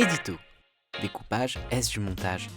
Édito. Découpage, est-ce du montage ?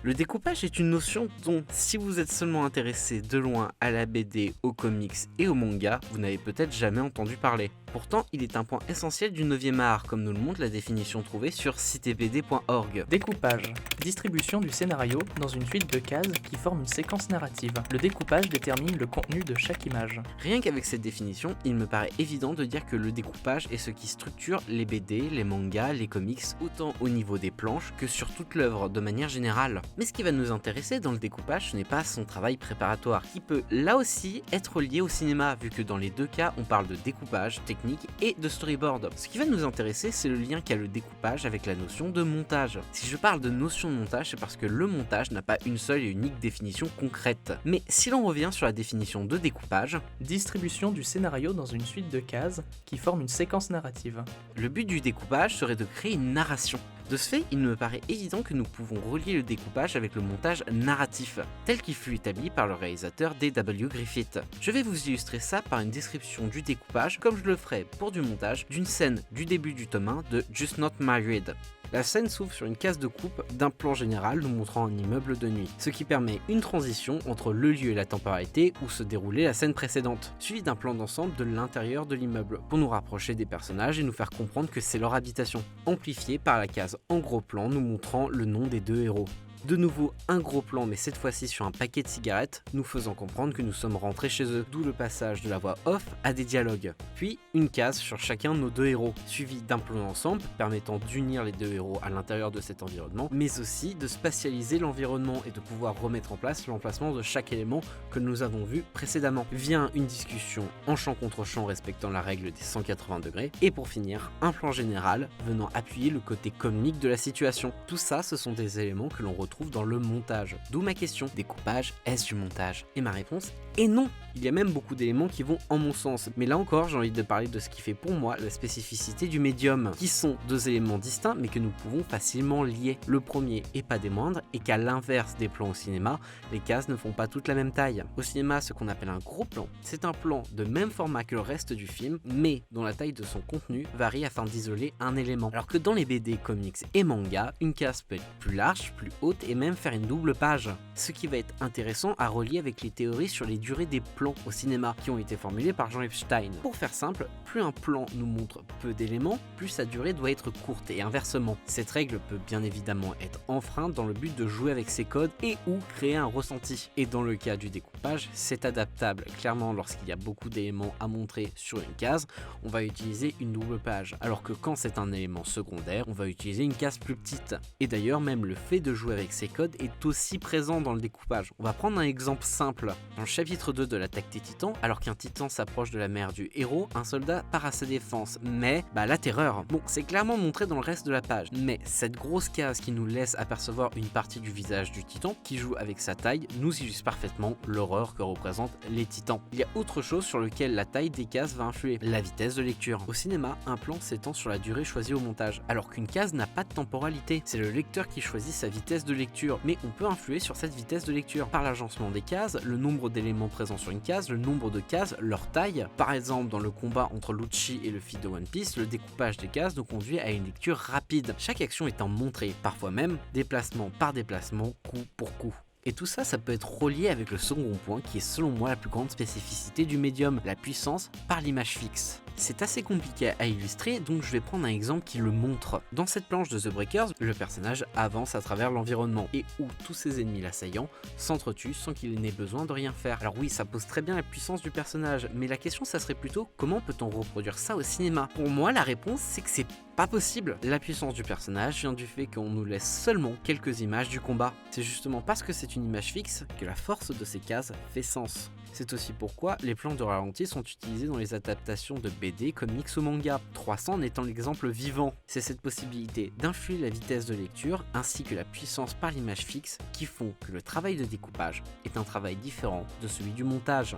Le découpage est une notion dont, si vous êtes seulement intéressé de loin à la BD, aux comics et au manga, vous n'avez peut-être jamais entendu parler. Pourtant, il est un point essentiel du 9e art, comme nous le montre la définition trouvée sur citebd.org. Découpage. Distribution du scénario dans une suite de cases qui forment une séquence narrative. Le découpage détermine le contenu de chaque image. Rien qu'avec cette définition, il me paraît évident de dire que le découpage est ce qui structure les BD, les mangas, les comics, autant au niveau des planches que sur toute l'œuvre de manière générale. Mais ce qui va nous intéresser dans le découpage, ce n'est pas son travail préparatoire, qui peut là aussi être lié au cinéma, vu que dans les deux cas, on parle de découpage, technique et de storyboard. Ce qui va nous intéresser, c'est le lien qu'a le découpage avec la notion de montage. Si je parle de notion de montage, c'est parce que le montage n'a pas une seule et unique définition concrète. Mais si l'on revient sur la définition de découpage, Distribution du scénario dans une suite de cases qui forment une séquence narrative. le but du découpage serait de créer une narration. De ce fait, il me paraît évident que nous pouvons relier le découpage avec le montage narratif, tel qu'il fut établi par le réalisateur D.W. Griffith. Je vais vous illustrer ça par une description du découpage, comme je le ferai pour du montage, d'une scène du début du tome 1 de Just Not Married. La scène s'ouvre sur une case de coupe d'un plan général nous montrant un immeuble de nuit, ce qui permet une transition entre le lieu et la temporalité où se déroulait la scène précédente, suivi d'un plan d'ensemble de l'intérieur de l'immeuble, pour nous rapprocher des personnages et nous faire comprendre que c'est leur habitation, amplifié par la case en gros plan nous montrant le nom des deux héros. De nouveau un gros plan mais cette fois-ci sur un paquet de cigarettes, nous faisant comprendre que nous sommes rentrés chez eux, d'où le passage de la voix off à des dialogues. Puis une case sur chacun de nos deux héros, suivi d'un plan d'ensemble permettant d'unir les deux héros à l'intérieur de cet environnement, mais aussi de spatialiser l'environnement et de pouvoir remettre en place l'emplacement de chaque élément que nous avons vu précédemment. Vient une discussion en champ contre champ respectant la règle des 180 degrés, et pour finir, un plan général venant appuyer le côté comique de la situation. Tout ça, ce sont des éléments que l'on retrouve dans le montage. D'où ma question, découpage, est-ce du montage ? Et ma réponse est non. Il y a même beaucoup d'éléments qui vont en mon sens, mais là encore j'ai envie de parler de ce qui fait pour moi la spécificité du médium, qui sont deux éléments distincts mais que nous pouvons facilement lier. Le premier, et pas des moindres, est qu'à l'inverse des plans au cinéma, les cases ne font pas toutes la même taille. Au cinéma, ce qu'on appelle un gros plan, c'est un plan de même format que le reste du film, mais dont la taille de son contenu varie afin d'isoler un élément. Alors que dans les BD, comics et mangas, une case peut être plus large, plus haute et même faire une double page. Ce qui va être intéressant à relier avec les théories sur les durées des plans au cinéma qui ont été formulées par Jean Epstein. Pour faire simple, plus un plan nous montre peu d'éléments, plus sa durée doit être courte et inversement. Cette règle peut bien évidemment être enfreinte dans le but de jouer avec ses codes et ou créer un ressenti. Et dans le cas du découpage, c'est adaptable. Clairement, lorsqu'il y a beaucoup d'éléments à montrer sur une case, on va utiliser une double page. Alors que quand c'est un élément secondaire, on va utiliser une case plus petite. Et d'ailleurs, même le fait de jouer avec ces codes est aussi présent dans le découpage. On va prendre un exemple simple. Dans le chapitre 2 de l'attaque des titans, alors qu'un titan s'approche de la mère du héros, un soldat part à sa défense, mais la terreur. Bon, c'est clairement montré dans le reste de la page, mais cette grosse case qui nous laisse apercevoir une partie du visage du titan qui joue avec sa taille nous illustre parfaitement l'horreur que représentent les titans. Il y a autre chose sur lequel la taille des cases va influer, la vitesse de lecture. Au cinéma, un plan s'étend sur la durée choisie au montage, alors qu'une case n'a pas de temporalité. C'est le lecteur qui choisit sa vitesse de lecture, mais on peut influer sur cette vitesse de lecture par l'agencement des cases, le nombre d'éléments présents sur une case, le nombre de cases, leur taille. Par exemple, dans le combat entre Lucci et Luffy de One Piece, le découpage des cases nous conduit à une lecture rapide, chaque action étant montrée, parfois même déplacement par déplacement, coup pour coup. Et tout ça, ça peut être relié avec le second point qui est selon moi la plus grande spécificité du médium, la puissance par l'image fixe. C'est assez compliqué à illustrer, donc je vais prendre un exemple qui le montre. Dans cette planche de The Breakers, le personnage avance à travers l'environnement et où tous ses ennemis l'assaillant s'entretuent sans qu'il n'ait besoin de rien faire. Alors oui, ça pose très bien la puissance du personnage, mais la question ça serait plutôt comment peut-on reproduire ça au cinéma ? Pour moi, la réponse c'est que c'est pas possible. La puissance du personnage vient du fait qu'on nous laisse seulement quelques images du combat. C'est justement parce que c'est une image fixe que la force de ces cases fait sens. C'est aussi pourquoi les plans de ralenti sont utilisés dans les adaptations de BD, comics ou manga, 300 en étant l'exemple vivant. C'est cette possibilité d'influer la vitesse de lecture ainsi que la puissance par l'image fixe qui font que le travail de découpage est un travail différent de celui du montage.